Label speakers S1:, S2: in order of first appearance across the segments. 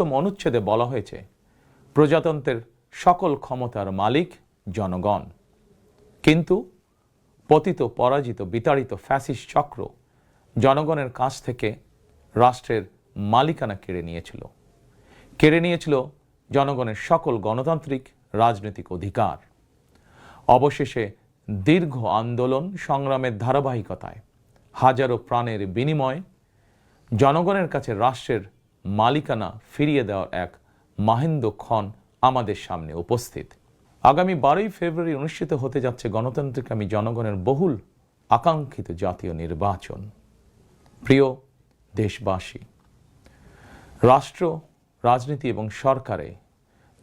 S1: অনুচ্ছেদে বলা হয়েছে প্রজাতন্ত্রের সকল ক্ষমতার মালিক জনগণ। কিন্তু পতিত পরাজিত বিতাড়িত ফ্যাসিস্ট চক্র জনগণের কাছ থেকে রাষ্ট্রের মালিকানা কেড়ে নিয়েছিল জনগণের সকল গণতান্ত্রিক রাজনৈতিক অধিকার। অবশেষে দীর্ঘ আন্দোলন সংগ্রামের ধারাবাহিকতায় হাজারো প্রাণের বিনিময়ে জনগণের কাছে রাষ্ট্রের মালিকানা ফিরিয়ে দেওয়ার এক মাহেন্দ্রক্ষণ আমাদের সামনে উপস্থিত। আগামী 12ই ফেব্রুয়ারি অনুষ্ঠিত হতে যাচ্ছে গণতান্ত্রিকামী জনগণের বহুল আকাঙ্ক্ষিত জাতীয় নির্বাচন। প্রিয় দেশবাসী, রাষ্ট্র, রাজনীতি এবং সরকারে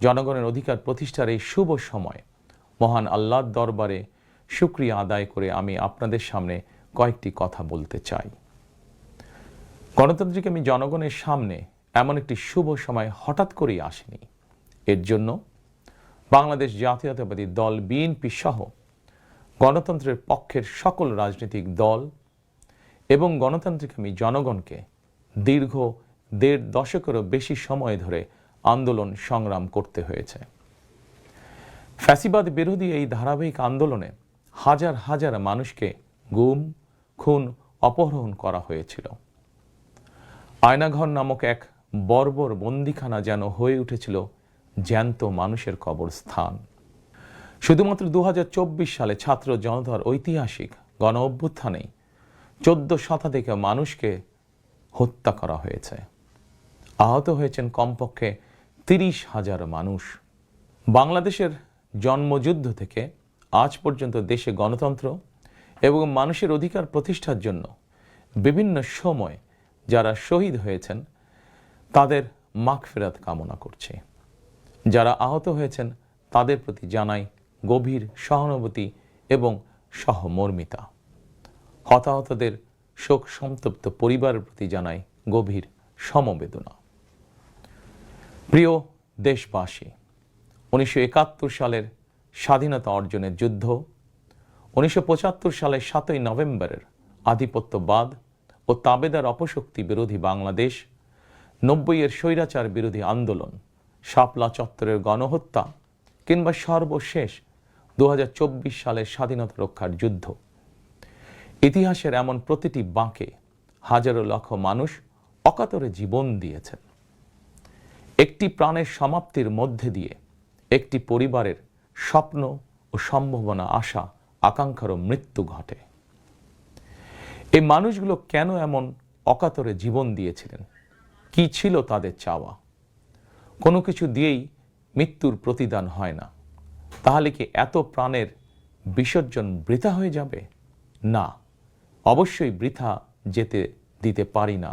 S1: জনগণের অধিকার প্রতিষ্ঠার এই শুভ সময় মহান আল্লাহর দরবারে শুকরিয়া আদায় করে আমি আপনাদের সামনে কয়েকটি কথা বলতে চাই। গণতান্ত্রিকামী জনগণের সামনে এমন একটি শুভ সময় হঠাৎ করেই আসেনি। এর জন্য বাংলাদেশ জাতীয়তাবাদী দল বিএনপি সহ গণতন্ত্রের পক্ষের সকল রাজনৈতিক দল এবং গণতান্ত্রিকামী জনগণকে দীর্ঘ 1.5 দশকেরও বেশি সময় ধরে আন্দোলন সংগ্রাম করতে হয়েছে। ফ্যাসিবাদ বিরোধী এই ধারাবাহিক আন্দোলনে হাজার হাজার মানুষকে গুম, খুন, অপহরণ করা হয়েছিল। আয়নাঘর নামক এক বর্বর বন্দিখানা যেন হয়ে উঠেছিল জ্যান্ত মানুষের কবরস্থান। শুধুমাত্র 2024 সালে ছাত্র জনতার ঐতিহাসিক গণ অভ্যুত্থানে 14 শতাধিক মানুষকে হত্যা করা হয়েছে। আহত হয়েছেন কমপক্ষে 30,000 মানুষ। বাংলাদেশের জন্মযুদ্ধ থেকে আজ পর্যন্ত দেশে গণতন্ত্র এবং মানুষের অধিকার প্রতিষ্ঠার জন্য বিভিন্ন সময় যারা শহীদ হয়েছেন তাদের মাগফিরাত কামনা করছে। যারা আহত হয়েছেন তাদের প্রতি জানাই গভীর সহানুভূতি এবং সহমর্মিতা। হতাহতদের শোক সন্তপ্ত পরিবারের প্রতি জানাই গভীর সমবেদনা। প্রিয় দেশবাসী, 1971 সালের স্বাধীনতা অর্জনের যুদ্ধ, 1975 সালের 7ই নভেম্বরের আধিপত্যবাদ ও তাবেদার অপশক্তি বিরোধী বাংলাদেশ, 90-এর স্বৈরাচার বিরোধী আন্দোলন, শাপলা চত্বরের গণহত্যা কিংবা সর্বশেষ 2024 সালের স্বাধীনতা রক্ষার যুদ্ধ, ইতিহাসের এমন প্রতিটি বাঁকে হাজারো লক্ষ মানুষ অকাতরে জীবন দিয়েছেন। একটি প্রাণের সমাপ্তির মধ্যে দিয়ে একটি পরিবারের স্বপ্ন ও সম্ভাবনা, আশা আকাঙ্ক্ষারও মৃত্যু ঘটে। এই মানুষগুলো কেন এমন অকাতরে জীবন দিয়েছিলেন? কি ছিল তাদের চাওয়া? কোনো কিছু দিয়েই মৃত্যুর প্রতিদান হয় না। তাহলে কি এত প্রাণের বিসর্জন বৃথা হয়ে যাবে? না, অবশ্যই বৃথা যেতে দিতে পারি না।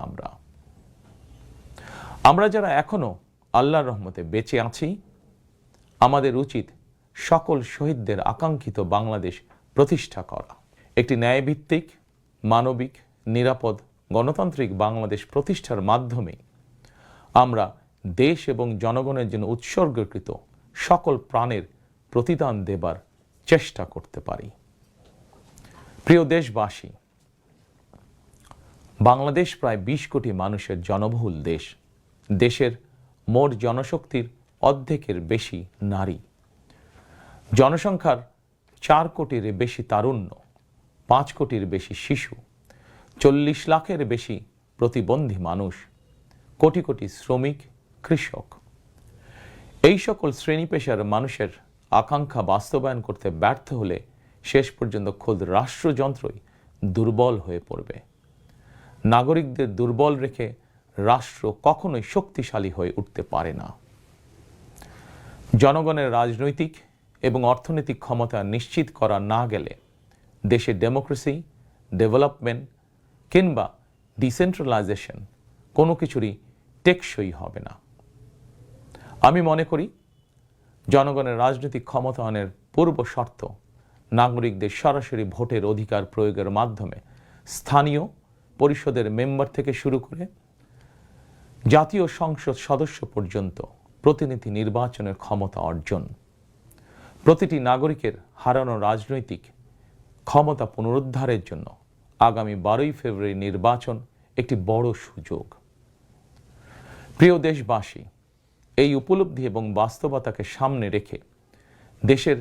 S1: আমরা যারা এখনো আল্লাহর রহমতে বেঁচে আছি, আমাদের উচিত সকল শহীদদের আকাঙ্ক্ষিত বাংলাদেশ প্রতিষ্ঠা করা। একটি ন্যায়ভিত্তিক, মানবিক, নিরাপদ, গণতান্ত্রিক বাংলাদেশ প্রতিষ্ঠার মাধ্যমে আমরা দেশ এবং জনগণের জন্য উৎসর্গকৃত সকল প্রাণের প্রতিদান দেবার চেষ্টা করতে পারি। প্রিয় দেশবাসী, বাংলাদেশ প্রায় 20 কোটি মানুষের জনবহুল দেশ। দেশের মোট জনশক্তির অর্ধেকের বেশি নারী। জনসংখ্যার 4 কোটির বেশি তারুণ্য, 5 কোটির বেশি শিশু, 40 লাখের বেশি প্রতিবন্ধী মানুষ, কোটি কোটি শ্রমিক, কৃষক। এই সকল শ্রেণী পেশার মানুষের আকাঙ্ক্ষা বাস্তবায়ন করতে ব্যর্থ হলে শেষ পর্যন্ত খোদ রাষ্ট্রযন্ত্রই দুর্বল হয়ে পড়বে। নাগরিকদের দুর্বল রেখে রাষ্ট্র কখনোই শক্তিশালী হয়ে উঠতে পারে না। জনগণের রাজনৈতিক এবং অর্থনৈতিক ক্ষমতা নিশ্চিত করা না গেলে দেশে ডেমোক্রেসি, ডেভেলপমেন্ট কিংবা ডিসেন্ট্রালাইজেশন কোনো কিছুরই টেকসই হবে না। আমি মনে করি জনগণের রাজনৈতিক ক্ষমতায়নের পূর্ব শর্ত নাগরিকদের সরাসরি ভোটের অধিকার প্রয়োগের মাধ্যমে স্থানীয় পরিষদের মেম্বার থেকে শুরু করে জাতীয় সংসদ সদস্য পর্যন্ত প্রতিনিধি নির্বাচনের ক্ষমতা অর্জন। প্রতিটি নাগরিকের হারানো রাজনৈতিক ক্ষমতা পুনরুদ্ধারের জন্য আগামী 12ই ফেব্রুয়ারি নির্বাচন একটি বড় সুযোগ। প্রিয় দেশবাসী, এই উপলব্ধি এবং বাস্তবতাকে সামনে রেখে দেশের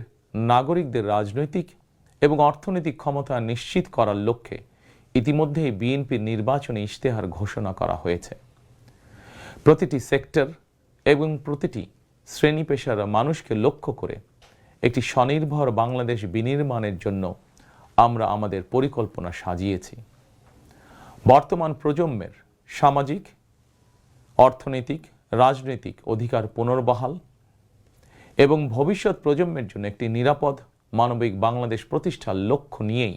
S1: নাগরিকদের রাজনৈতিক এবং অর্থনৈতিক ক্ষমতা নিশ্চিত করার লক্ষ্যে ইতিমধ্যেই বিএনপির নির্বাচনী ইশতেহার ঘোষণা করা হয়েছে। প্রতিটি সেক্টর এবং প্রতিটি শ্রেণী পেশার মানুষকে লক্ষ্য করে একটি স্বনির্ভর বাংলাদেশ বিনির্মাণের জন্য আমরা আমাদের পরিকল্পনা সাজিয়েছি। বর্তমান প্রজন্মের সামাজিক, অর্থনৈতিক, রাজনৈতিক অধিকার পুনর্বহাল এবং ভবিষ্যৎ প্রজন্মের জন্য একটি নিরাপদ মানবিক বাংলাদেশ প্রতিষ্ঠার লক্ষ্য নিয়েই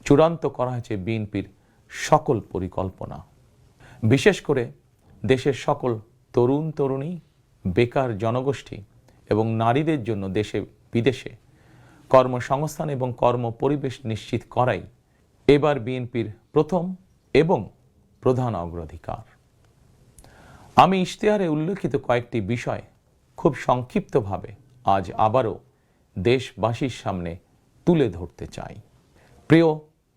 S1: চূড়ান্ত করা হয়েছে বিএনপির সকল পরিকল্পনা। বিশেষ করে দেশের সকল তরুণ তরুণী, বেকার জনগোষ্ঠী এবং নারীদের জন্য দেশে বিদেশে কর্মসংস্থান এবং কর্ম পরিবেশ নিশ্চিত করাই এবার বিএনপির প্রথম এবং প্রধান অগ্রাধিকার। আমি ইশতেহারে উল্লেখিত কয়েকটি বিষয় খুব সংক্ষিপ্তভাবে আজ আবারও দেশবাসীর সামনে তুলে ধরতে চাই। প্রিয়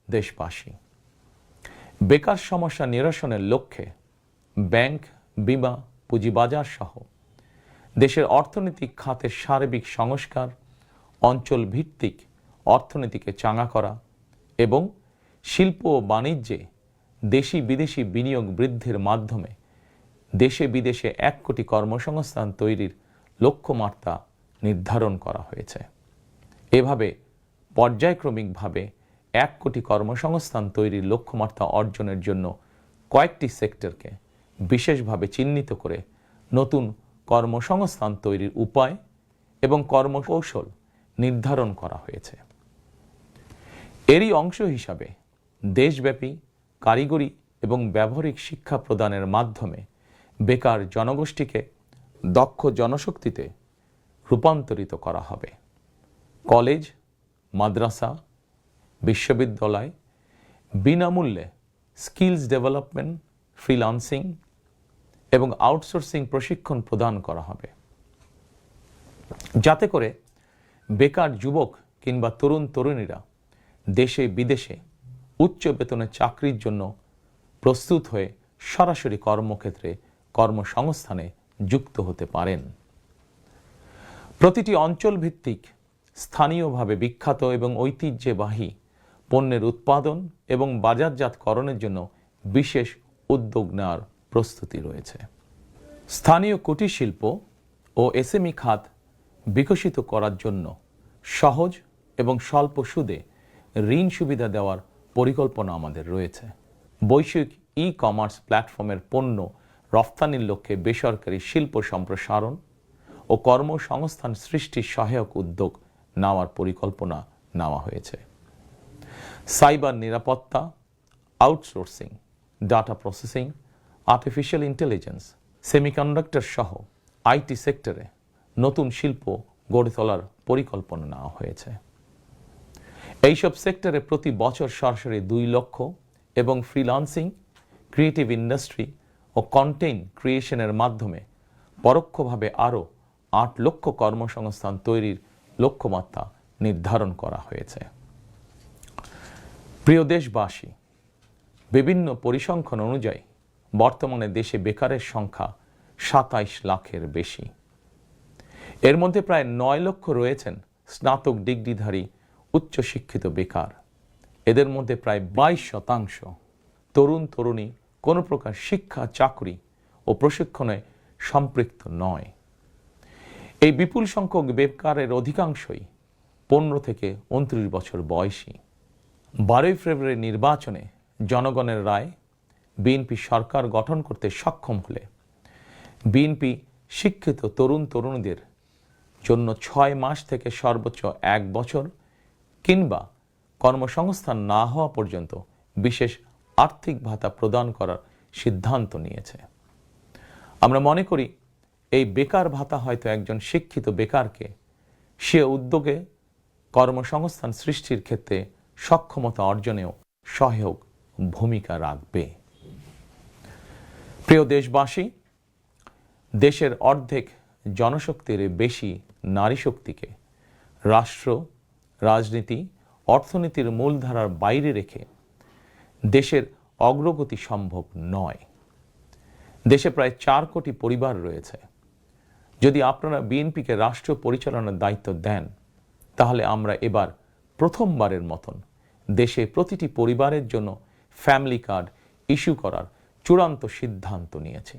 S1: দেশবাসী, বেকার সমস্যা নিরসনের লক্ষ্যে ব্যাংক, বিমা, পুঁজিবাজার সহ দেশের অর্থনৈতিক খাতের সার্বিক সংস্কার, অঞ্চল ভিত্তিক অর্থনীতিকে চাঙা করা এবং শিল্প ও বাণিজ্যে দেশি বিদেশি বিনিয়োগ বৃদ্ধির মাধ্যমে দেশে বিদেশে 1 কোটি কর্মসংস্থান তৈরির লক্ষ্যমাত্রা নির্ধারণ করা হয়েছে। এভাবে পর্যায়ক্রমিকভাবে 1 কোটি কর্মসংস্থান তৈরির লক্ষ্যমাত্রা অর্জনের জন্য কয়েকটি সেক্টরকে বিশেষভাবে চিহ্নিত করে নতুন কর্মসংস্থান তৈরির উপায় এবং কর্মকৌশল নির্ধারণ করা হয়েছে। এরই অংশ হিসাবে দেশব্যাপী কারিগরি এবং ব্যবহারিক শিক্ষা প্রদানের মাধ্যমে বেকার জনগোষ্ঠীকে দক্ষ জনশক্তিতে রূপান্তরিত করা হবে। কলেজ, মাদ্রাসা, বিশ্ববিদ্যালয় বিনামূল্যে স্কিলস ডেভেলপমেন্ট, ফ্রিল্যান্সিং এবং আউটসোর্সিং প্রশিক্ষণ প্রদান করা হবে, যাতে করে বেকার যুবক কিংবা তরুণ তরুণীরা দেশে বিদেশে উচ্চ বেতনের চাকরির জন্য প্রস্তুত হয়ে সরাসরি কর্মক্ষেত্রে কর্মসংস্থানে যুক্ত হতে পারেন। প্রতিটি অঞ্চল ভিত্তিক স্থানীয়ভাবে বিখ্যাত এবং ঐতিহ্যবাহী পণ্যের উৎপাদন এবং বাজারজাতকরণের জন্য বিশেষ উদ্যোগ নেওয়ার প্রস্তুতি রয়েছে। স্থানীয় কুটির শিল্প ও এসএমই খাত বিকশিত করার জন্য সহজ এবং স্বল্প সুদে ঋণ সুবিধা দেওয়ার পরিকল্পনা আমাদের রয়েছে। বৈশ্বিক ই-কমার্স প্ল্যাটফর্মের পণ্য রফতানির লক্ষ্যে বেসরকারি শিল্প সম্প্রসারণ ও কর্মসংস্থান সৃষ্টির সহায়ক উদ্যোগ নেওয়ার পরিকল্পনা নেওয়া হয়েছে। সাইবার নিরাপত্তা, outsourcing, data processing, artificial intelligence, semiconductor সহ আইটি সেক্টরে নতুন শিল্প গড়ে তোলার পরিকল্পনা নেওয়া হয়েছে। এইসব সেক্টরে প্রতি বছর সরাসরি 2 লক্ষ এবং ফ্রিল্যান্সিং, ক্রিয়েটিভ ইন্ডাস্ট্রি ও কন্টেন্ট ক্রিয়েশনের মাধ্যমে পরোক্ষভাবে আরও 8 লক্ষ কর্মসংস্থান তৈরির লক্ষ্যমাত্রা নির্ধারণ করা হয়েছে। প্রিয় দেশবাসী, বিভিন্ন পরিসংখ্যান অনুযায়ী বর্তমানে দেশে বেকারের সংখ্যা 27 লাখের বেশি। এর মধ্যে প্রায় 9 লক্ষ রয়েছেন স্নাতক ডিগ্রিধারী উচ্চশিক্ষিত বেকার। এদের মধ্যে প্রায় 22% তরুণ তরুণী কোনো প্রকার শিক্ষা, চাকরি ও প্রশিক্ষণে সম্পৃক্ত নয়। এই বিপুল সংখ্যক বেকারের অধিকাংশই 15 থেকে 29 বছর বয়সী। 12 ফেব্রুয়ারি নির্বাচনে জনগণের রায় বিএনপি সরকার গঠন করতে সক্ষম হলে বিএনপি শিক্ষিত তরুণ তরুণীদের জন্য 6 মাস থেকে সর্বোচ্চ 1 বছর কিংবা কর্মসংস্থান না হওয়া পর্যন্ত বিশেষ আর্থিক ভাতা প্রদান করার সিদ্ধান্ত নিয়েছে। আমরা মনে করি এই বেকার ভাতা হয়তো একজন শিক্ষিত বেকারকে সে উদ্যোগে কর্মসংস্থান সৃষ্টির ক্ষেত্রে সক্ষমতা অর্জনেও সহায়ক ভূমিকা রাখবে। প্রিয় দেশবাসী, দেশের অর্ধেক জনশক্তির বেশি নারী শক্তিকে রাষ্ট্র, রাজনীতি, অর্থনীতির মূলধারার বাইরে রেখে দেশের অগ্রগতি সম্ভব নয়। দেশে প্রায় 4 কোটি পরিবার রয়েছে। যদি আপনারা বিএনপিকে রাষ্ট্র পরিচালনার দায়িত্ব দেন, তাহলে আমরা এবার প্রথমবারের মতন দেশে প্রতিটি পরিবারের জন্য ফ্যামিলি কার্ড ইস্যু করার চূড়ান্ত সিদ্ধান্ত নিয়েছি।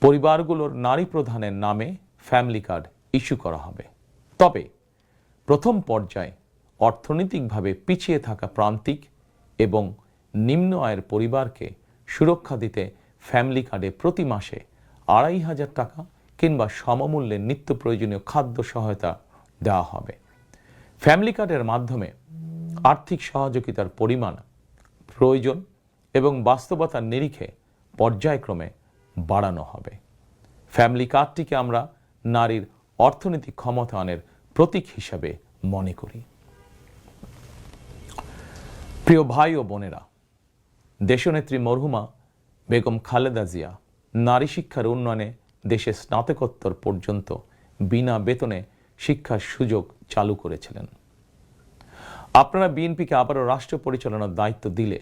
S1: পরিবারগুলোর নারী প্রধানের নামে ফ্যামিলি কার্ড ইস্যু করা হবে। তবে প্রথম পর্যায়ে অর্থনৈতিকভাবে পিছিয়ে থাকা প্রান্তিক এবং নিম্ন আয়ের পরিবারকে সুরক্ষা দিতে ফ্যামিলি কার্ডে প্রতি মাসে 2,500 টাকা কিংবা সমমূল্যে নিত্য প্রয়োজনীয় খাদ্য সহায়তা দেওয়া হবে। ফ্যামিলি কার্ডের মাধ্যমে আর্থিক সহযোগিতার পরিমাণ, প্রয়োজন এবং বাস্তবতার নিরিখে পর্যায়ক্রমে বাড়ানো হবে। ফ্যামিলি কার্ডটিকে আমরা নারীর অর্থনৈতিক ক্ষমতায়নের প্রতীক হিসাবে মনে করি। প্রিয় ভাই ও বোনেরা, দেশনেত্রী মরহুমা বেগম খালেদা জিয়া নারী শিক্ষার উন্নয়নে দেশে স্নাতকোত্তর পর্যন্ত বিনা বেতনে শিক্ষার সুযোগ চালু করেছিলেন। আপনারা বিএনপিকে আবারও রাষ্ট্র পরিচালনার দায়িত্ব দিলে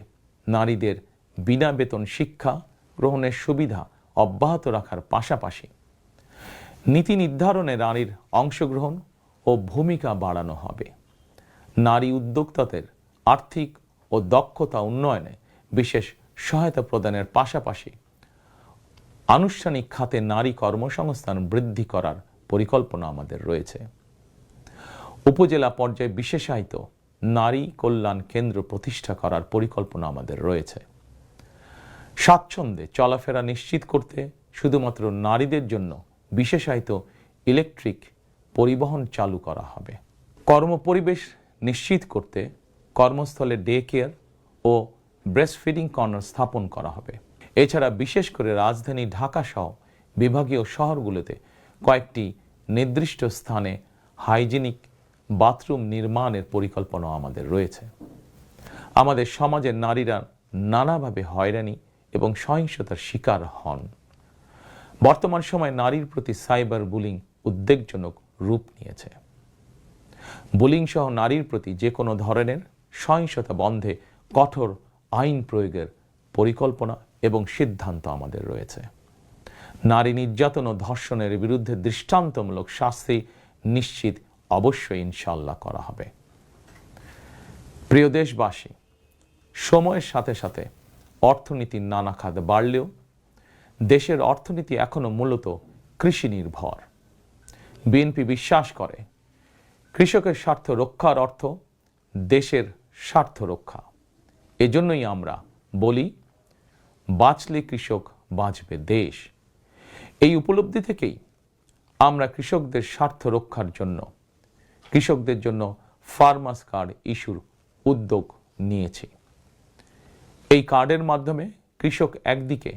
S1: নারীদের বিনা বেতন শিক্ষা গ্রহণের সুবিধা অব্যাহত রাখার পাশাপাশি নীতি নির্ধারণে নারীর অংশগ্রহণ ও ভূমিকা বাড়ানো হবে। নারী উদ্যোক্তাদের আর্থিক ও দক্ষতা উন্নয়নে বিশেষ সহায়তা প্রদানের পাশাপাশি আনুষ্ঠানিক খাতে নারী কর্মসংস্থান বৃদ্ধি করার পরিকল্পনা আমাদের রয়েছে। উপজেলা পর্যায়ে বিশেষায়িত নারী কল্যাণ কেন্দ্র প্রতিষ্ঠা করার পরিকল্পনা আমাদের রয়েছে। স্বাচ্ছন্দ্যে চলাফেরা নিশ্চিত করতে শুধুমাত্র নারীদের জন্য বিশেষায়িত ইলেকট্রিক পরিবহন চালু করা হবে। কর্মপরিবেশ নিশ্চিত করতে কর্মস্থলে ডে কেয়ার ও ব্রেস্টফিডিং কর্নার স্থাপন করা হবে। এছাড়া বিশেষ করে রাজধানী ঢাকা সহ বিভাগীয় শহরগুলোতে কয়েকটি নির্দিষ্ট স্থানে হাইজিনিক বাথরুম নির্মাণের পরিকল্পনা আমাদের রয়েছে। আমাদের সমাজের নারীরা নানাভাবে হয়রানি এবং সহিংসতার শিকার হন। বর্তমান সময়ে নারীর প্রতি সাইবার বুলিং উদ্বেগজনক রূপ নিয়েছে। বুলিং সহ নারীর প্রতি যে কোনো ধরনের সহিংসতা বন্ধে কঠোর আইন প্রয়োগের পরিকল্পনা এবং সিদ্ধান্ত আমাদের রয়েছে। নারী নির্যাতন ও ধর্ষণের বিরুদ্ধে দৃষ্টান্তমূলক শাস্তি নিশ্চিত অবশ্যই ইনশাআল্লাহ করা হবে। প্রিয় দেশবাসী, সময়ের সাথে সাথে অর্থনীতির নানা খাত বাড়লেও দেশের অর্থনীতি এখনো মূলত কৃষি নির্ভর। বিএনপি বিশ্বাস করে কৃষকের স্বার্থ রক্ষার অর্থ দেশের স্বার্থ রক্ষা। এজন্যই আমরা বলি, বাঁচলে কৃষক বাঁচবে দেশ। এই উপলব্ধি থেকেই আমরা কৃষকদের স্বার্থ রক্ষার জন্য কৃষকদের জন্য ফার্মার্স কার্ড ইস্যুর উদ্যোগ নিয়েছি। এই কার্ডের মাধ্যমে কৃষক একদিকে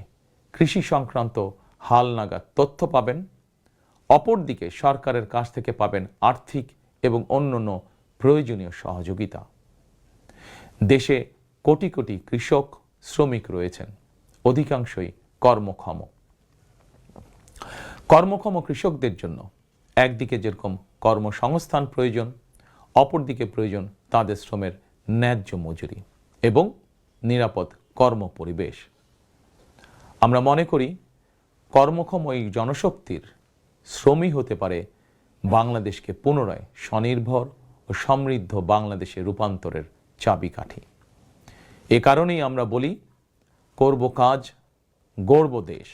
S1: কৃষি সংক্রান্ত হালনাগাদ তথ্য পাবেন, অপরদিকে সরকারের কাছ থেকে পাবেন আর্থিক এবং অন্যান্য প্রয়োজনীয় সহযোগিতা। দেশে কোটি কোটি কৃষক শ্রমিক রয়েছেন, অধিকাংশই কর্মক্ষম। কর্মক্ষম কৃষকদের জন্য একদিকে যেরকম কর্মসংস্থান প্রয়োজন, অপরদিকে প্রয়োজন তাদের শ্রমের ন্যায্য মজুরি এবং নিরাপদ কর্মপরিবেশ। আমরা মনে করি কর্মক্ষম এই জনশক্তির শ্রমই হতে পারে বাংলাদেশকে পুনরায় স্বনির্ভর ও সমৃদ্ধ বাংলাদেশে রূপান্তরের চাবিকাঠি। এ কারণেই আমরা বলি, করব কাজ, গড়ব দেশ,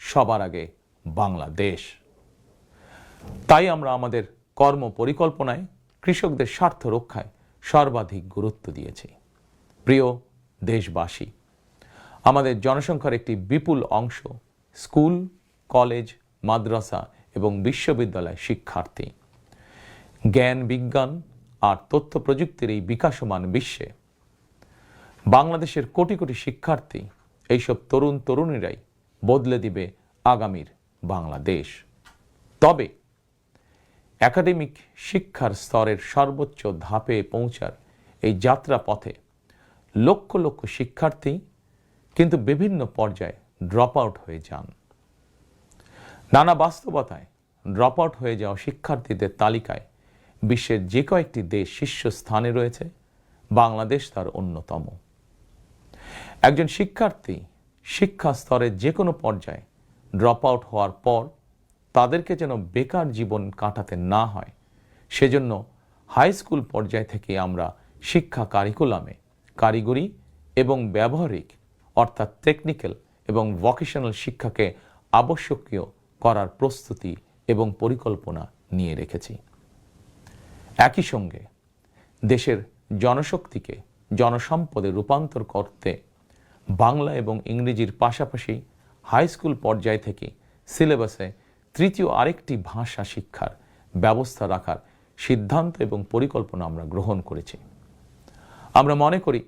S1: সবার আগে বাংলাদেশ। তাই আমরা আমাদের কর্ম পরিকল্পনায় কৃষকদের স্বার্থ রক্ষায় সর্বাধিক গুরুত্ব দিয়েছি। প্রিয় দেশবাসী, আমাদের জনসংখ্যার একটি বিপুল অংশ স্কুল, কলেজ, মাদ্রাসা এবং বিশ্ববিদ্যালয় শিক্ষার্থী। জ্ঞান, বিজ্ঞান আর তথ্য প্রযুক্তির এই বিকাশমান বিশ্বে বাংলাদেশের কোটি কোটি শিক্ষার্থী, এইসব তরুণ তরুণীরাই বদলে দিবে আগামীর বাংলাদেশ। তবে একাডেমিক শিক্ষার স্তরের সর্বোচ্চ ধাপে পৌঁছার এই যাত্রা পথে লক্ষ লক্ষ শিক্ষার্থী কিন্তু বিভিন্ন পর্যায়ে ড্রপ আউট হয়ে যান। নানা বাস্তবতায় ড্রপ আউট হয়ে যাওয়া শিক্ষার্থীদের তালিকায় বিশ্বের যে কয়েকটি দেশ শীর্ষস্থানে রয়েছে, বাংলাদেশ তার অন্যতম। একজন শিক্ষার্থী শিক্ষা স্তরের যে কোনো পর্যায়ে ড্রপ আউট হওয়ার পর তাদেরকে যেন বেকার জীবন কাটাতে না হয়, সেজন্য হাই স্কুল পর্যায় থেকে আমরা শিক্ষা কারিকুলামে কারিগরি এবং ব্যবহারিক অর্থাৎ টেকনিক্যাল এবং ভোকেশনাল শিক্ষাকে আবশ্যকীয় করার প্রস্তুতি এবং পরিকল্পনা নিয়ে রেখেছি। একই সঙ্গে দেশের জনশক্তিকে জনসম্পদে রূপান্তর করতে বাংলা এবং ইংরেজির পাশাপাশি হাই স্কুল পর্যায় থেকে সিলেবাসে তৃতীয় আরেকটি ভাষা শিক্ষার ব্যবস্থা রাখার সিদ্ধান্ত এবং পরিকল্পনা আমরা গ্রহণ করেছি। আমরা মনে করি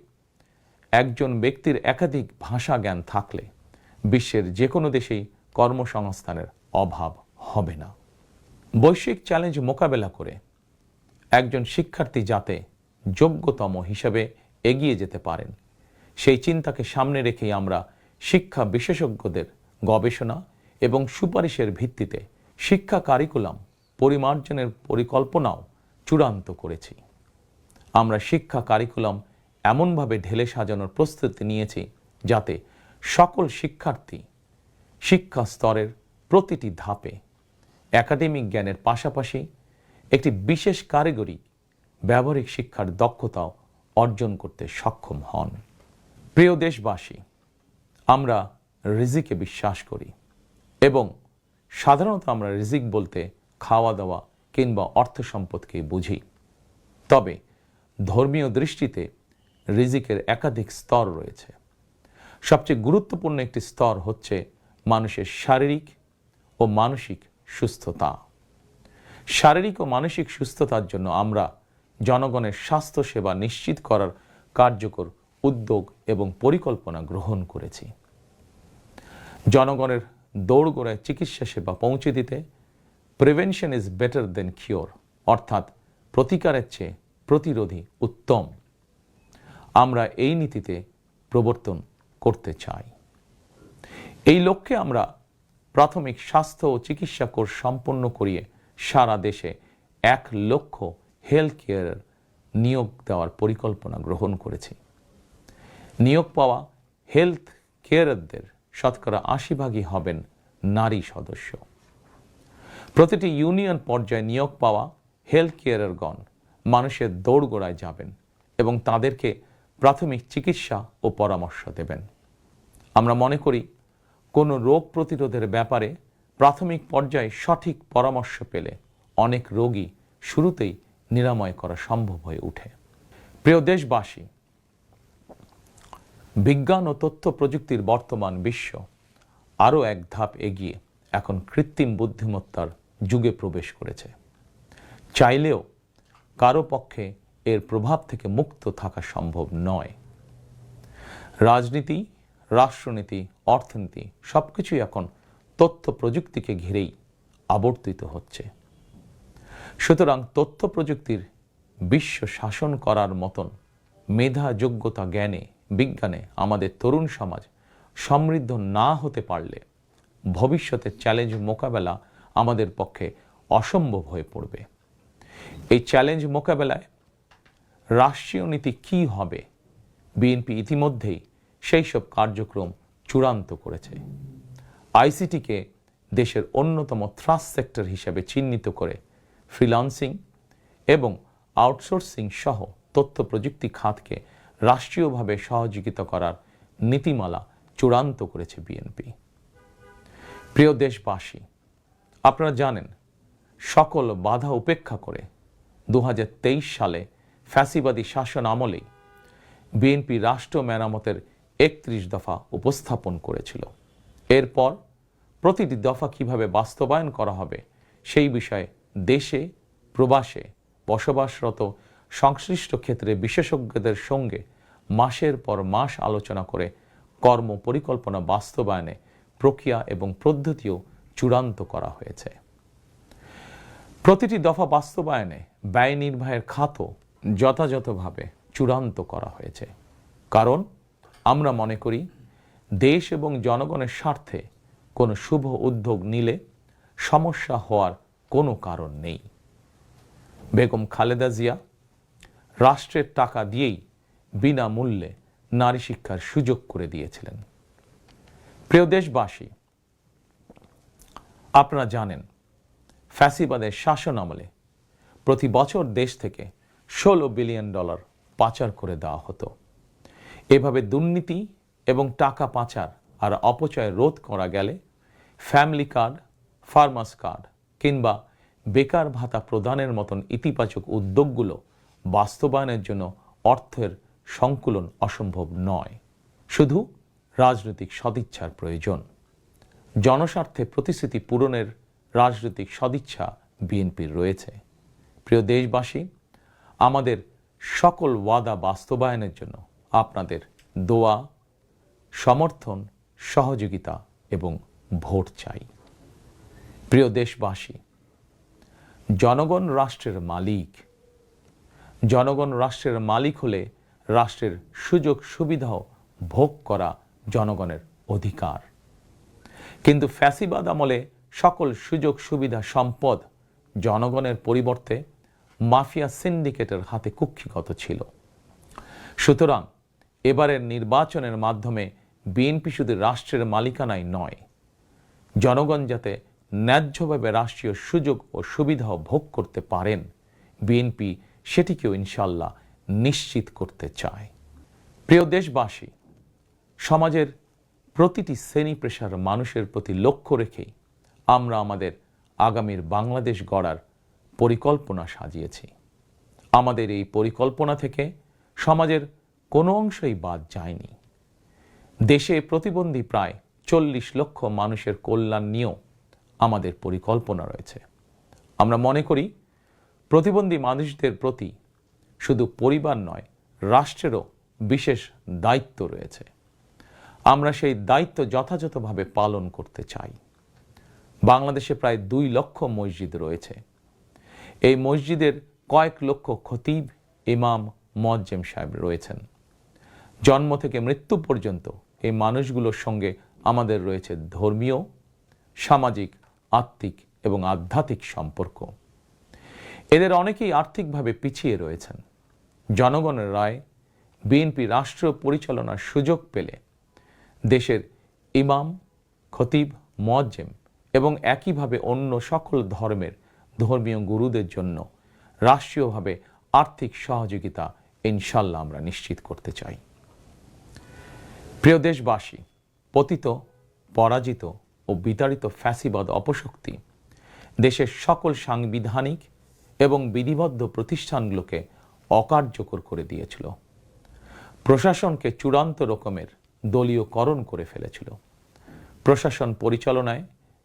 S1: একজন ব্যক্তির একাধিক ভাষা জ্ঞান থাকলে বিশ্বের যে কোনো দেশেই কর্মসংস্থানের অভাব হবে না। বৈশ্বিক চ্যালেঞ্জ মোকাবেলা করে একজন শিক্ষার্থী যাতে যোগ্যতম হিসেবে এগিয়ে যেতে পারেন, সেই চিন্তাকে সামনে রেখেই আমরা শিক্ষা বিশেষজ্ঞদের গবেষণা এবং সুপারিশের ভিত্তিতে শিক্ষা কারিকুলাম পরিমার্জনের পরিকল্পনাও চূড়ান্ত করেছি। আমরা শিক্ষা কারিকুলাম এমনভাবে ঢেলে সাজানোর প্রস্তুতি নিয়েছি যাতে সকল শিক্ষার্থী শিক্ষা স্তরের প্রতিটি ধাপে একাডেমিক জ্ঞানের পাশাপাশি একটি বিশেষ কারিগরি ব্যবহারিক শিক্ষার দক্ষতাও অর্জন করতে সক্ষম হন। প্রিয় দেশবাসী, আমরা রিজিকে বিশ্বাস করি এবং সাধারণত আমরা রিজিক বলতে খাওয়া দাওয়া কিংবা অর্থ সম্পদকে বুঝি। তবে ধর্মীয় দৃষ্টিতে রিজিকের একাধিক স্তর রয়েছে। সবচেয়ে গুরুত্বপূর্ণ একটি স্তর হচ্ছে মানুষের শারীরিক ও মানসিক সুস্থতা। শারীরিক ও মানসিক সুস্থতার জন্য আমরা জনগণের স্বাস্থ্য সেবা নিশ্চিত করার কার্যকর উদ্যোগ এবং পরিকল্পনা গ্রহণ করেছি। জনগণের দৌড়গোড়ায় চিকিৎসা সেবা পৌঁছে দিতে prevention is better then cure, অর্থাৎ প্রতিকারের চেয়ে প্রতিরোধী উত্তম, আমরা এই নীতিতে প্রবর্তন করতে চাই। এই লক্ষ্যে আমরা প্রাথমিক স্বাস্থ্য ও চিকিৎসা কোর্স সম্পন্ন করিয়ে সারা দেশে 1 লক্ষ হেলথ কেয়ার নিয়োগ দেওয়ার পরিকল্পনা গ্রহণ করেছি। নিয়োগ পাওয়া হেলথ কেয়ারদের শতকরা 80% হবেন নারী সদস্য। প্রতিটি ইউনিয়ন পর্যায়ে নিয়োগ পাওয়া হেলথ কেয়ারগণ মানুষের দৌড়গোড়ায় যাবেন এবং তাদেরকে প্রাথমিক চিকিৎসা ও পরামর্শ দেবেন। আমরা মনে করি কোনো রোগ প্রতিরোধের ব্যাপারে প্রাথমিক পর্যায়ে সঠিক পরামর্শ পেলে অনেক রোগী শুরুতেই নিরাময় করা সম্ভব হয়ে ওঠে। প্রিয় দেশবাসী, বিজ্ঞান ও তথ্য প্রযুক্তির বর্তমান বিশ্ব আরও এক ধাপ এগিয়ে এখন কৃত্রিম বুদ্ধিমত্তার যুগে প্রবেশ করেছে। চাইলেও কারো পক্ষে এর প্রভাব থেকে মুক্ত থাকা সম্ভব নয়। রাজনীতি, রাষ্ট্রনীতি, অর্থনীতি সবকিছুই এখন তথ্য প্রযুক্তিকে ঘিরেই আবর্তিত হচ্ছে। সুতরাং তথ্য প্রযুক্তির বিশ্ব শাসন করার মতন মেধা, যোগ্যতা, জ্ঞানে, বিজ্ঞানে আমাদের তরুণ সমাজ সমৃদ্ধ না হতে পারলে ভবিষ্যতের চ্যালেঞ্জ মোকাবেলা আমাদের পক্ষে অসম্ভব হয়ে পড়বে। এই চ্যালেঞ্জ মোকাবেলায় রাষ্ট্রীয় নীতি কী হবে, বিএনপি ইতিমধ্যেই সেই সব কার্যক্রম চূড়ান্ত করেছে। আইসিটিকে দেশের অন্যতম থ্রাস্ট সেক্টর হিসেবে চিহ্নিত করে ফ্রিল্যান্সিং এবং আউটসোর্সিং সহ তথ্য প্রযুক্তি খাতকে রাষ্ট্রীয়ভাবে সহযোগিতা করার নীতিমালা চূড়ান্ত করেছে বিএনপি। প্রিয় দেশবাসী, আপনারা জানেন সকল বাধা উপেক্ষা করে 2023 সালে ফ্যাসিবাদী শাসন আমলেই বিএনপি রাষ্ট্র মেরামতের 31 দফা উপস্থাপন করেছিল। এরপর প্রতিটি দফা কিভাবে বাস্তবায়ন করা হবে সেই বিষয়ে দেশে প্রবাসে বসবাসরত সংশ্লিষ্ট ক্ষেত্রে বিশেষজ্ঞদের সঙ্গে মাসের পর মাস আলোচনা করে কর্ম পরিকল্পনা বাস্তবায়নে প্রক্রিয়া এবং পদ্ধতিও চূড়ান্ত করা হয়েছে। প্রতিটি দফা বাস্তবায়নে ব্যয় নির্বাহের খাতও যথাযথভাবে চূড়ান্ত করা হয়েছে। কারণ আমরা মনে করি দেশ এবং জনগণের স্বার্থে কোনো শুভ উদ্যোগ নিলে সমস্যা হওয়ার কোনো কারণ নেই। বেগম খালেদা জিয়া রাষ্ট্রের টাকা দিয়েই বিনামূল্যে নারী শিক্ষার সুযোগ করে দিয়েছিলেন। প্রিয় দেশবাসী, আপনারা জানেন ফ্যাসিবাদের শাসন আমলে প্রতি বছর দেশ থেকে $16 বিলিয়ন পাচার করে দেওয়া হতো। এভাবে দুর্নীতি এবং টাকা পাচার আর অপচয় রোধ করা গেলে ফ্যামিলি কার্ড, ফার্মার্স কার্ড কিংবা বেকার ভাতা প্রদানের মতন ইতিবাচক উদ্যোগগুলো বাস্তবায়নের জন্য অর্থের সংকুলন অসম্ভব নয়। শুধু রাজনৈতিক সদিচ্ছার প্রয়োজন। জনস্বার্থে প্রতিশ্রুতি পূরণের রাজনৈতিক সদিচ্ছা বিএনপির রয়েছে। প্রিয় দেশবাসী, আমাদের সকল ওয়াদা বাস্তবায়নের জন্য আপনাদের দোয়া, সমর্থন, সহযোগিতা এবং ভোট চাই। প্রিয় দেশবাসী, জনগণ রাষ্ট্রের মালিক। জনগণ রাষ্ট্রের মালিক হলে রাষ্ট্রের সুযোগ সুবিধাও ভোগ করা জনগণের অধিকার। কিন্তু ফ্যাসিবাদ আমলে সকল সুযোগ সুবিধা সম্পদ জনগণের পরিবর্তে মাফিয়া সিন্ডিকেটের হাতে কুক্ষিগত ছিল। সুতরাং এবারের নির্বাচনের মাধ্যমে বিএনপি শুধু রাষ্ট্রের মালিকানাই নয়, জনগণ যাতে ন্যায্যভাবে রাষ্ট্রীয় সুযোগ ও সুবিধাও ভোগ করতে পারেন, বিএনপি সেটিকেও ইনশাল্লাহ নিশ্চিত করতে চায়। প্রিয় দেশবাসী, সমাজের প্রতিটি শ্রেণী পেশার মানুষের প্রতি লক্ষ্য রেখেই আমরা আমাদের আগামীর বাংলাদেশ গড়ার পরিকল্পনা সাজিয়েছি। আমাদের এই পরিকল্পনা থেকে সমাজের কোনো অংশই বাদ যায়নি। দেশে প্রতিবন্ধী প্রায় 40 লক্ষ মানুষের কল্যাণ নিয়েও আমাদের পরিকল্পনা রয়েছে। আমরা মনে করি প্রতিবন্ধী মানুষদের প্রতি শুধু পরিবার নয়, রাষ্ট্রেরও বিশেষ দায়িত্ব রয়েছে। আমরা সেই দায়িত্ব যথাযথভাবে পালন করতে চাই। বাংলাদেশে প্রায় 2 লক্ষ মসজিদ রয়েছে। এই মসজিদের কয়েক লক্ষ খতিব, ইমাম, মুয়াজ্জিম সাহেব রয়েছেন। জন্ম থেকে মৃত্যু পর্যন্ত এই মানুষগুলোর সঙ্গে আমাদের রয়েছে ধর্মীয়, সামাজিক, আত্মিক এবং আধ্যাত্মিক সম্পর্ক। এদের অনেকেই আর্থিকভাবে পিছিয়ে রয়েছেন। জনগণের রায় বিএনপি রাষ্ট্র পরিচালনার সুযোগ পেলে দেশের ইমাম, খতিব, মুয়াজ্জিম এবং একইভাবে অন্য সকল ধর্মের ধর্মীয় গুরুদের জন্য রাষ্ট্রীয়ভাবে আর্থিক সহযোগিতা ইনশাল্লাহ আমরা নিশ্চিত করতে চাই। প্রিয় দেশবাসী, পতিত, পরাজিত ও বিতাড়িত ফ্যাসিবাদ অপশক্তি দেশের সকল সাংবিধানিক এবং বিধিবদ্ধ প্রতিষ্ঠানগুলোকে অকার্যকর করে দিয়েছিল। প্রশাসনকে চূড়ান্ত রকমের দলীয়করণ করে ফেলেছিল। প্রশাসন পরিচালনায়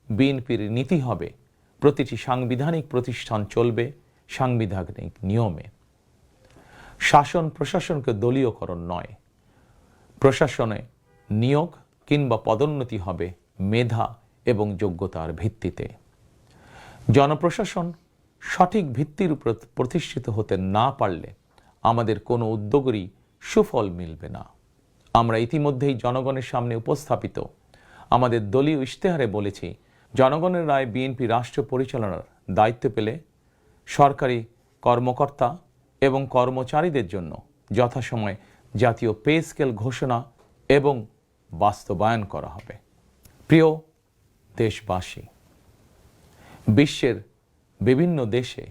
S1: বিএনপির নীতি হবে প্রতিটি সাংবিধানিক প্রতিষ্ঠান চলবে সাংবিধানিক নিয়মে। শাসন প্রশাসনকে দলীয়করণ নয়। প্রশাসনে নিয়োগ কিংবা পদোন্নতি হবে মেধা এবং যোগ্যতার ভিত্তিতে। জনপ্রশাসন সঠিক ভিত্তির উপর প্রতিষ্ঠিত হতে না পারলে আমাদের কোনো উদ্যোগেরই সুফল মিলবে না। আমরা ইতিমধ্যেই জনগণের সামনে উপস্থাপিত আমাদের দলীয় ইশতেহারে বলেছি, জনগণের রায় বিএনপি রাষ্ট্র পরিচালনার দায়িত্ব পেলে সরকারি কর্মকর্তা এবং কর্মচারীদের জন্য যথাসময়ে জাতীয় পে স্কেল ঘোষণা এবং বাস্তবায়ন করা হবে। প্রিয় দেশবাসী, বিশ্বের বিভিন্ন দেশে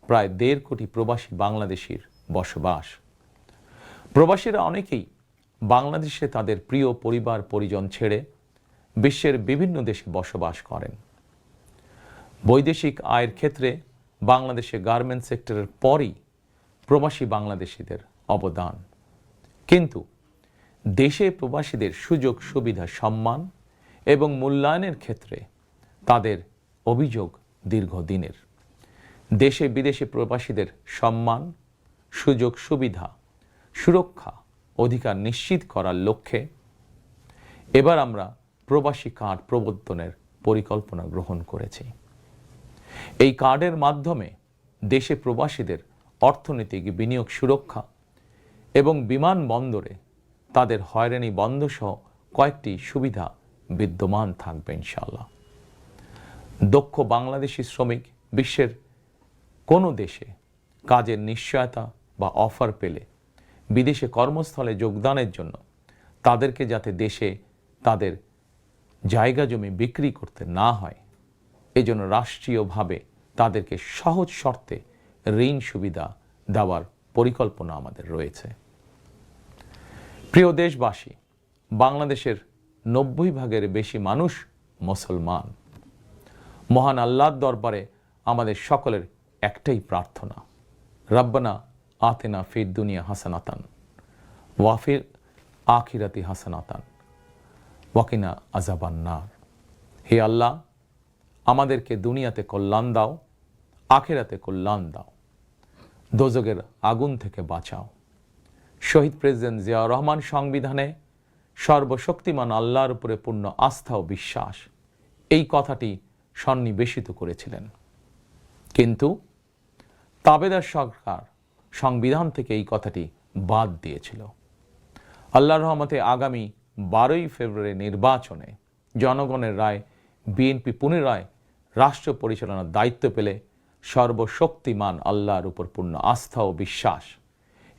S1: প্রায় 1.5 কোটি প্রবাসী বাংলাদেশির বসবাস। প্রবাসীরা অনেকেই বাংলাদেশে তাদের প্রিয় পরিবার পরিজন ছেড়ে বিশ্বের বিভিন্ন দেশে বসবাস করেন। বৈদেশিক আয়ের ক্ষেত্রে বাংলাদেশে গার্মেন্টস সেক্টরের পরই প্রবাসী বাংলাদেশিদের অবদান। কিন্তু দেশে প্রবাসীদের সুযোগ সুবিধা, সম্মান এবং মূল্যায়নের ক্ষেত্রে তাদের অভিযোগ দীর্ঘদিনের। দেশে বিদেশে প্রবাসীদের সম্মান, সুযোগ সুবিধা, সুরক্ষা, অধিকার নিশ্চিত করার লক্ষ্যে এবার আমরা প্রবাসী কার্ড প্রবর্তনের পরিকল্পনা গ্রহণ করেছি। এই কার্ডের মাধ্যমে দেশে প্রবাসীদের অর্থনৈতিক বিনিয়োগ সুরক্ষা এবং বিমানবন্দরে তাদের হয়রানি বন্ধ সহ কয়েকটি সুবিধা বিদ্যমান থাকবে ইনশাআল্লাহ। দক্ষ বাংলাদেশি শ্রমিক বিশ্বের কোনো দেশে কাজের নিশ্চয়তা বা অফার পেলে বিদেশে কর্মস্থলে যোগদানের জন্য তাদেরকে যাতে দেশে তাদের জায়গা জমি বিক্রি করতে না হয়, এজন্য রাষ্ট্রীয়ভাবে তাদেরকে সহজ শর্তে ঋণ সুবিধা দেওয়ার পরিকল্পনা আমাদের রয়েছে। প্রিয় দেশবাসী, বাংলাদেশের 90% বেশি মানুষ মুসলমান। মহান আল্লাহর দরবারে আমাদের সকলের একটাই প্রার্থনা, রব্বানা আতিনা ফিদ দুনিয়া হাসানাতান ওয়া ফিল আখিরাতি হাসানাতান ওয়া কিনা আযাবান নার। হে আল্লাহ, আমাদেরকে দুনিয়াতে কল্যাণ দাও, আখিরাতে কল্যাণ দাও, দোজখের আগুন থেকে বাঁচাও। শহীদ প্রেসিডেন্ট জিয়াউর রহমান সংবিধানে সর্বশক্তিমান আল্লাহর উপরে পূর্ণ আস্থা ও বিশ্বাস, এই কথাটি সন্নিবেশিত করেছিলেন। কিন্তু তাবেদার সরকার সংবিধান থেকে এই কথাটি বাদ দিয়েছিল। আল্লাহর রহমতে আগামী 12ই ফেব্রুয়ারি নির্বাচনে জনগণের রায় বিএনপি পুনরায় রাষ্ট্র পরিচালনার দায়িত্ব পেলে সর্বশক্তিমান আল্লাহর উপর পূর্ণ আস্থা ও বিশ্বাস,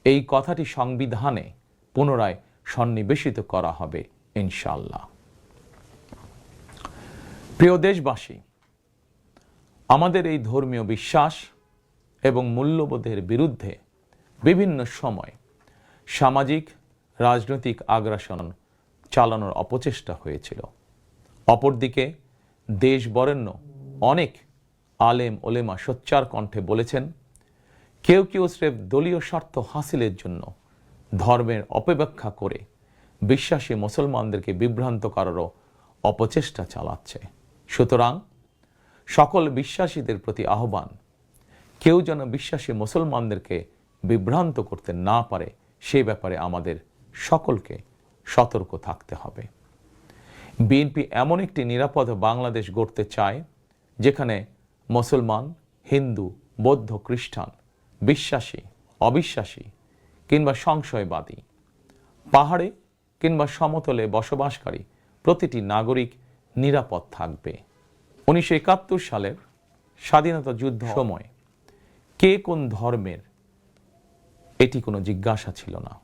S1: এই কথাটি সংবিধানে পুনরায় সন্নিবেশিত করা হবে ইনশাআল্লাহ। প্রিয় দেশবাসী, আমাদের এই ধর্মীয় বিশ্বাস এবং মূল্যবোধের বিরুদ্ধে বিভিন্ন সময় সামাজিক রাজনৈতিক আগ্রাসন চালানোর অপচেষ্টা হয়েছিল। অপরদিকে দেশ বরেণ্য অনেক আলেম ওলেমা সোচ্চার কণ্ঠে বলেছেন, কেউ কেউ স্রেফ দলীয় স্বার্থ হাসিলের জন্য ধর্মের অপব্যাখ্যা করে বিশ্বাসী মুসলমানদেরকে বিভ্রান্ত করারও অপচেষ্টা চালাচ্ছে। সুতরাং সকল বিশ্বাসীদের প্রতি আহ্বান, কেউ যেন বিশ্বাসী মুসলমানদেরকে বিভ্রান্ত করতে না পারে, সে ব্যাপারে আমাদের সকলকে সতর্ক থাকতে হবে। বিএনপি এমন একটি নিরাপদ বাংলাদেশ গড়তে চায় যেখানে মুসলমান, হিন্দু, বৌদ্ধ, খ্রিস্টান, বিশ্বাসী, অবিশ্বাসী কিংবা সংশয়বাদী, পাহাড়ে কিংবা সমতলে বসবাসকারী প্রতিটি নাগরিক নিরাপদ থাকবে। 1971 সালের স্বাধীনতা যুদ্ধ সময় কে কোন ধর্মের, এটি কোনো জিজ্ঞাসা ছিল না।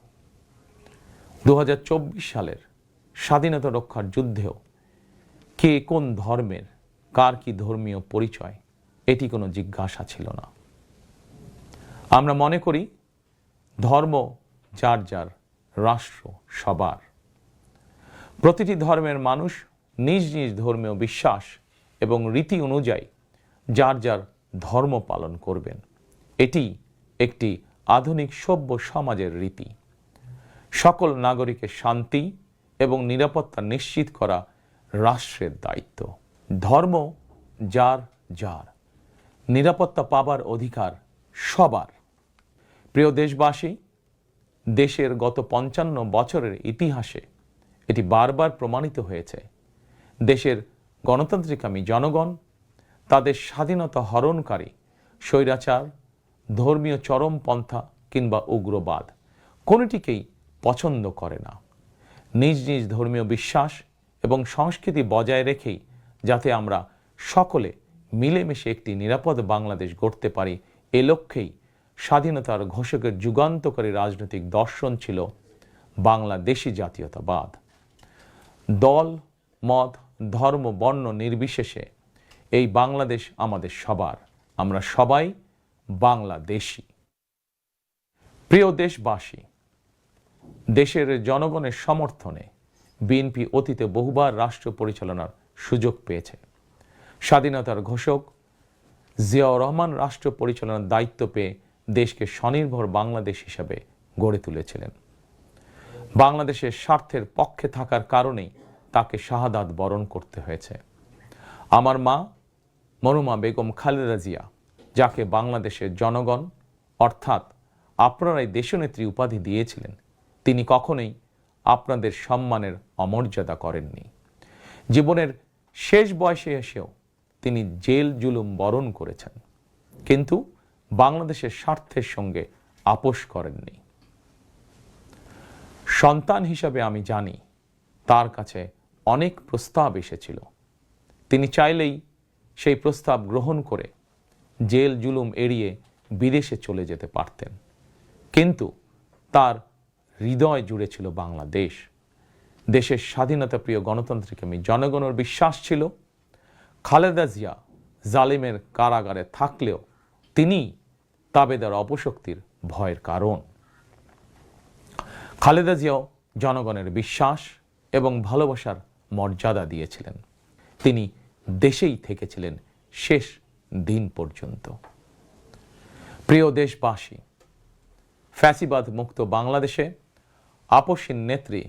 S1: 2024 সালের স্বাধীনতা রক্ষার যুদ্ধেও কে কোন ধর্মের, কার কি ধর্মীয় পরিচয়, এটি কোনো জিজ্ঞাসা ছিল না। আমরা মনে করি ধর্ম যার যার, রাষ্ট্র সবার। প্রতিটি ধর্মের মানুষ নিজ নিজ ধর্মীয় বিশ্বাস এবং রীতি অনুযায়ী যার যার ধর্ম পালন করবেন। এটি একটি আধুনিক সভ্য সমাজের রীতি। সকল নাগরিকের শান্তি এবং নিরাপত্তা নিশ্চিত করা রাষ্ট্রের দায়িত্ব। ধর্ম যার যার, নিরাপত্তা পাবার অধিকার সবার। প্রিয় দেশবাসী, দেশের গত 55 বছরের ইতিহাসে এটি বারবার প্রমাণিত হয়েছে, দেশের গণতান্ত্রিকামী জনগণ তাদের স্বাধীনতা হরণকারী স্বৈরাচার, ধর্মীয় চরমপন্থা কিংবা উগ্রবাদ কোনোটিকেই পছন্দ করে না। নিজ নিজ ধর্মীয় বিশ্বাস এবং সংস্কৃতি বজায় রেখেই যাতে আমরা সকলে মিলেমিশে একটি নিরাপদ বাংলাদেশ গড়তে পারি, এ লক্ষ্যেই স্বাধীনতার ঘোষকের যুগান্তকারী রাজনৈতিক দর্শন ছিল বাংলাদেশী জাতীয়তাবাদ। দল, মত, ধর্ম, বর্ণ নির্বিশেষে এই বাংলাদেশ আমাদের সবার, আমরা সবাই বাংলাদেশী। প্রিয় দেশবাসী, দেশের জনগণের সমর্থনে বিএনপি অতীতে বহুবার রাষ্ট্র পরিচালনার সুযোগ পেয়েছে। স্বাধীনতার ঘোষক জিয়াউর রহমান রাষ্ট্র পরিচালনার দায়িত্ব পেয়ে দেশকে স্বনির্ভর বাংলাদেশ হিসাবে গড়ে তুলেছিলেন। বাংলাদেশের স্বার্থের পক্ষে থাকার কারণেই তাকে শাহাদাত বরণ করতে হয়েছে। আমার মা মরহুমা বেগম খালেদা জিয়া, যাকে বাংলাদেশের জনগণ অর্থাৎ আপনারাই দেশনেত্রী উপাধি দিয়েছিলেন, তিনি কখনোই আপনাদের সম্মানের অমর্যাদা করেননি। জীবনের শেষ বয়সে এসেও তিনি জেল জুলুম বরণ করেছেন, কিন্তু বাংলাদেশের স্বার্থের সঙ্গে আপোষ করেননি। সন্তান হিসাবে আমি জানি তার কাছে অনেক প্রস্তাব এসেছিল। তিনি চাইলেই সেই প্রস্তাব গ্রহণ করে জেল জুলুম এড়িয়ে বিদেশে চলে যেতে পারতেন, কিন্তু তার হৃদয় জুড়ে ছিল বাংলাদেশ। দেশের স্বাধীনতা প্রিয় গণতন্ত্রকামী জনগণের বিশ্বাস ছিল খালেদা জিয়া জালিমের কারাগারে থাকলেও তিনি তাবেদার অপশক্তির ভয়ের কারণ। খালেদা জিয়াও জনগণের বিশ্বাস এবং ভালোবাসার মর্যাদা দিয়েছিলেন। তিনি দেশেই থেকেছিলেন শেষ দিন পর্যন্ত। প্রিয় দেশবাসী, ফ্যাসিবাদ মুক্ত বাংলাদেশে আপসীন নেত্রী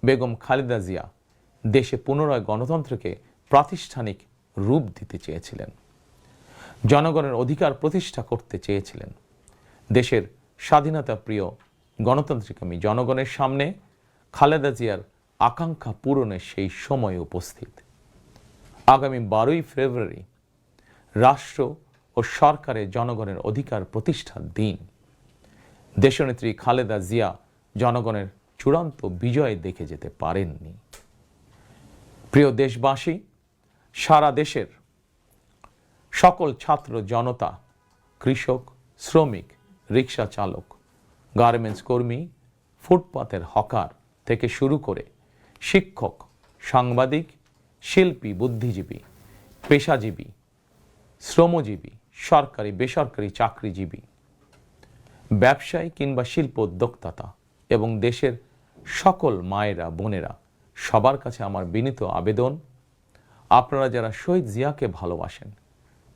S1: বেগম খালেদা জিয়া দেশে পুনরায় গণতন্ত্রকে প্রাতিষ্ঠানিক রূপ দিতে চেয়েছিলেন, জনগণের অধিকার প্রতিষ্ঠা করতে চেয়েছিলেন। দেশের স্বাধীনতা প্রিয় গণতন্ত্রকামী জনগণের সামনে খালেদা জিয়ার আকাঙ্ক্ষা পূরণের সেই সময় উপস্থিত। আগামী 12ই ফেব্রুয়ারি রাষ্ট্র ও সরকারের জনগণের অধিকার প্রতিষ্ঠার দিন। দেশনেত্রী খালেদা জিয়া জনগণের চূড়ান্ত বিজয় দেখে যেতে পারেননি। প্রিয় দেশবাসী, সারা দেশের সকল ছাত্র জনতা, কৃষক, শ্রমিক, রিক্সা চালক, গার্মেন্টস কর্মী, ফুটপাতের হকার থেকে শুরু করে শিক্ষক, সাংবাদিক, শিল্পী, বুদ্ধিজীবী, পেশাজীবী, শ্রমজীবী, সরকারি বেসরকারি চাকরিজীবী, ব্যবসায়ী কিংবা শিল্প উদ্যোক্তা এবং দেশের সকল মায়েরা, বোনেরা, সবার কাছে আমার বিনীত আবেদন, আপনারা যারা শহীদ জিয়াকে ভালোবাসেন,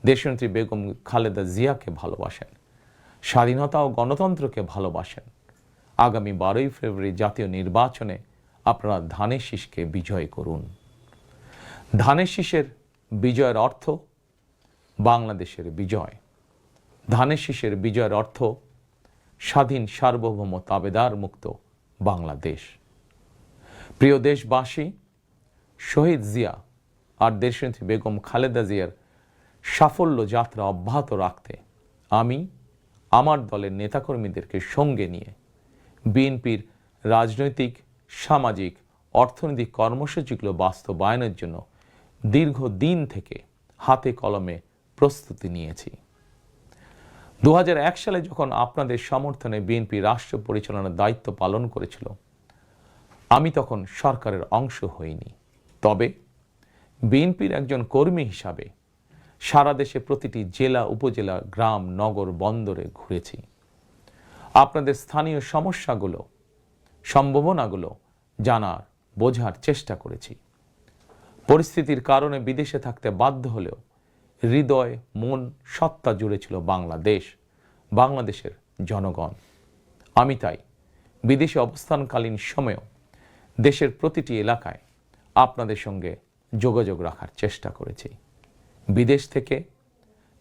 S1: দেশনেত্রী বেগম খালেদা জিয়াকে ভালোবাসেন, স্বাধীনতা ও গণতন্ত্রকে ভালোবাসেন, আগামী 12ই ফেব্রুয়ারি জাতীয় নির্বাচনে আপনারা ধানের শীষকে বিজয় করুন। ধানের শীষের বিজয়ের অর্থ বাংলাদেশের বিজয়। ধানের শীষের বিজয়ের অর্থ স্বাধীন, সার্বভৌম, তাবেদার মুক্ত বাংলাদেশ। প্রিয় দেশবাসী, শহীদ জিয়া আর দেশনেত্রী বেগম খালেদা জিয়ার সাফল্য যাত্রা অব্যাহত রাখতে আমি আমার দলের নেতাকর্মীদেরকে সঙ্গে নিয়ে বিএনপির রাজনৈতিক, সামাজিক, অর্থনৈতিক কর্মসূচিগুলো বাস্তবায়নের জন্য দীর্ঘদিন থেকে হাতে কলমে প্রস্তুতি নিয়েছি। 2001 সালে যখন আপনাদের সমর্থনে বিএনপি রাষ্ট্র পরিচালনার দায়িত্ব পালন করেছিল, আমি তখন সরকারের অংশ হইনি। তবে বিএনপির একজন কর্মী হিসাবে সারা দেশে প্রতিটি জেলা, উপজেলা, গ্রাম, নগর, বন্দরে ঘুরেছি। আপনাদের স্থানীয় সমস্যাগুলো, সম্ভাবনাগুলো জানার, বোঝার চেষ্টা করেছি। পরিস্থিতির কারণে বিদেশে থাকতে বাধ্য হলেও হৃদয়, মন, সত্তা জুড়ে ছিল বাংলাদেশ, বাংলাদেশের জনগণ। আমি তাই বিদেশে অবস্থানকালীন সময়েও দেশের প্রতিটি এলাকায় আপনাদের সঙ্গে যোগাযোগ রাখার চেষ্টা করেছি। বিদেশ থেকে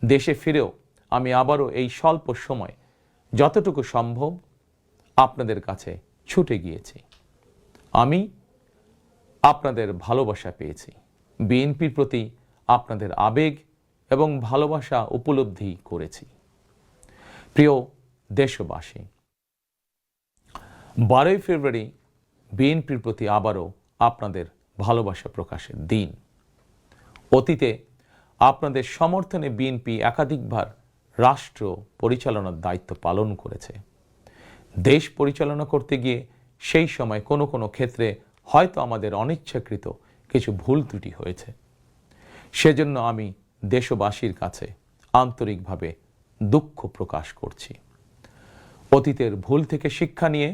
S1: দেশে ফিরেও আমি আবারও এই স্বল্প সময় যতটুকু সম্ভব আপনাদের কাছে ছুটে গিয়েছি। আমি আপনাদের ভালোবাসা পেয়েছি, বিএনপির প্রতি আপনাদের আবেগ এবং ভালোবাসা উপলব্ধি করেছি। প্রিয় দেশবাসী, 12ই ফেব্রুয়ারি বিএনপির প্রতি আবারও আপনাদের ভালোবাসা প্রকাশের দিন। অতীতে আপনাদের সমর্থনে বিএনপি একাধিকবার রাষ্ট্র পরিচালনার দায়িত্ব পালন করেছে। দেশ পরিচালনা করতে গিয়ে সেই সময় কোনো কোনো ক্ষেত্রে হয়তো আমাদের অনিচ্ছাকৃত কিছু ভুল ত্রুটি হয়েছে। সেজন্য আমি দেশবাসীর কাছে আন্তরিকভাবে দুঃখ প্রকাশ করছি। অতীতের ভুল থেকে শিক্ষা নিয়ে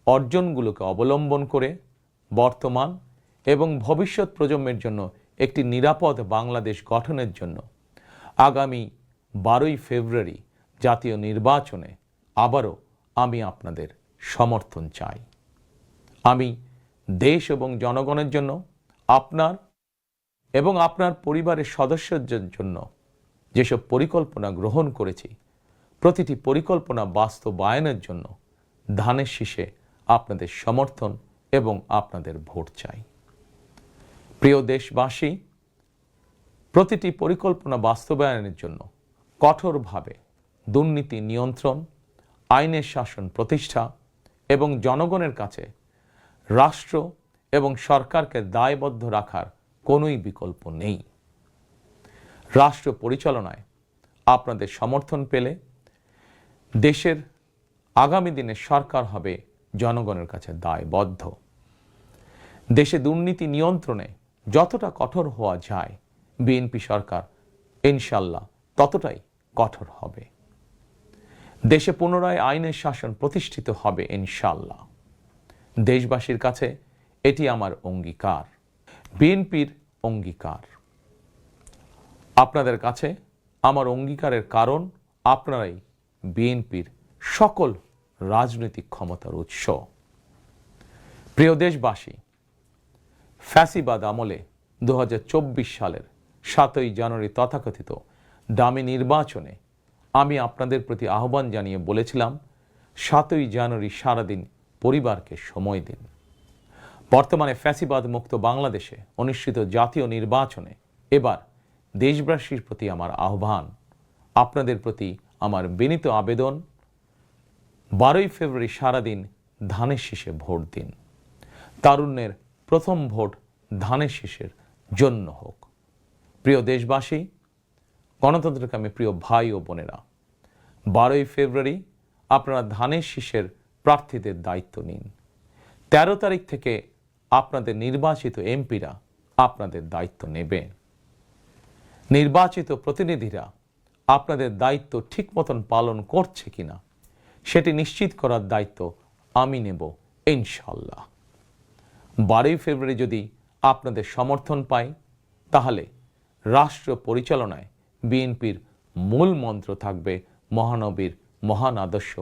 S1: অর্জনগুলোকে অবলম্বন করে বর্তমান এবং ভবিষ্যৎ প্রজন্মের জন্য একটি নিরাপদ বাংলাদেশ গঠনের জন্য আগামী 12ই ফেব্রুয়ারি জাতীয় নির্বাচনে আবারও আমি আপনাদের সমর্থন চাই। আমি দেশ এবং জনগণের জন্য, আপনার এবং আপনার পরিবারের সদস্যদের জন্য যেসব পরিকল্পনা গ্রহণ করেছি, প্রতিটি পরিকল্পনা বাস্তবায়নের জন্য ধানের শীষে আপনাদের সমর্থন এবং আপনাদের ভোট চাই। প্রিয় দেশবাসী, প্রতিটি পরিকল্পনা বাস্তবায়নের জন্য কঠোরভাবে দুর্নীতি নিয়ন্ত্রণ, আইনের শাসন প্রতিষ্ঠা এবং জনগণের কাছে রাষ্ট্র এবং সরকারকে দায়বদ্ধ রাখার কোনোই বিকল্প নেই। রাষ্ট্র পরিচালনায় আপনাদের সমর্থন পেলে দেশের আগামী দিনে সরকার হবে জনগণের কাছে দায়বদ্ধ। দেশে দুর্নীতি নিয়ন্ত্রণে যতটা কঠোর হওয়া যায় বিএনপি সরকার ইনশাল্লাহ ততটাই কঠোর হবে। দেশে পুনরায় আইনের শাসন প্রতিষ্ঠিত হবে ইনশাল্লাহ। দেশবাসীর কাছে এটি আমার অঙ্গীকার, বিএনপির অঙ্গীকার। আপনাদের কাছে আমার অঙ্গীকারের কারণ আপনারাই বিএনপির সকল রাজনৈতিক ক্ষমতার উৎস। প্রিয় দেশবাসী, ফ্যাসিবাদ আমলে 2024 সালের 7ই জানুয়ারি তথাকথিত ডামি নির্বাচনে আমি আপনাদের প্রতি আহ্বান জানিয়ে বলেছিলাম 7ই জানুয়ারি সারাদিন পরিবারকে সময় দিন। বর্তমানে ফ্যাসিবাদ মুক্ত বাংলাদেশে অনুষ্ঠিত জাতীয় নির্বাচনে এবার দেশবাসীর প্রতি আমার আহ্বান, আপনাদের প্রতি আমার বিনীত আবেদন, 12ই ফেব্রুয়ারি সারাদিন ধানের শীষে ভোট দিন। তারুণ্যের প্রথম ভোট ধানের শীষের জন্য হোক। প্রিয় দেশবাসী, গণতন্ত্রকামী প্রিয় ভাই ও বোনেরা, 12ই ফেব্রুয়ারি আপনারা ধানের শীষের প্রার্থীদের দায়িত্ব নিন। 13 তারিখ থেকে আপনাদের নির্বাচিত এমপিরা আপনাদের দায়িত্ব নেবে। নির্বাচিত প্রতিনিধিরা আপনাদের দায়িত্ব ঠিক মতন পালন করছে কিনা সেটি নিশ্চিত করার দায়িত্ব আমি নেব ইনশাল্লাহ। 12ই ফেব্রুয়ারি যদি আপনাদের সমর্থন পাই তাহলে রাষ্ট্র পরিচালনায় বিএনপির মূল মন্ত্র থাকবে মহানবীর মহান আদর্শ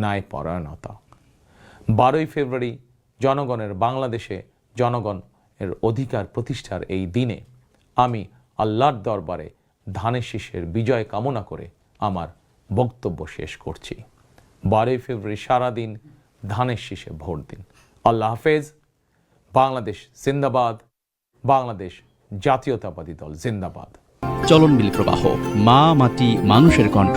S1: ন্যায়পরায়ণতা। 12ই ফেব্রুয়ারি জনগণের বাংলাদেশে জনগণের অধিকার প্রতিষ্ঠার এই দিনে আমি আল্লাহর দরবারে ধানের শীষের বিজয় কামনা করে আমার বক্তব্য শেষ করছি। 12ই ফেব্রুয়ারি সারাদিন ধানের শীষে ভোট দিন। আল্লাহ হাফেজ। বাংলাদেশ জিন্দাবাদ, বাংলাদেশ জাতীয়তাবাদী দল জিন্দাবাদ।
S2: চলনবিল প্রবাহ, মা মাটি মানুষের কণ্ঠ।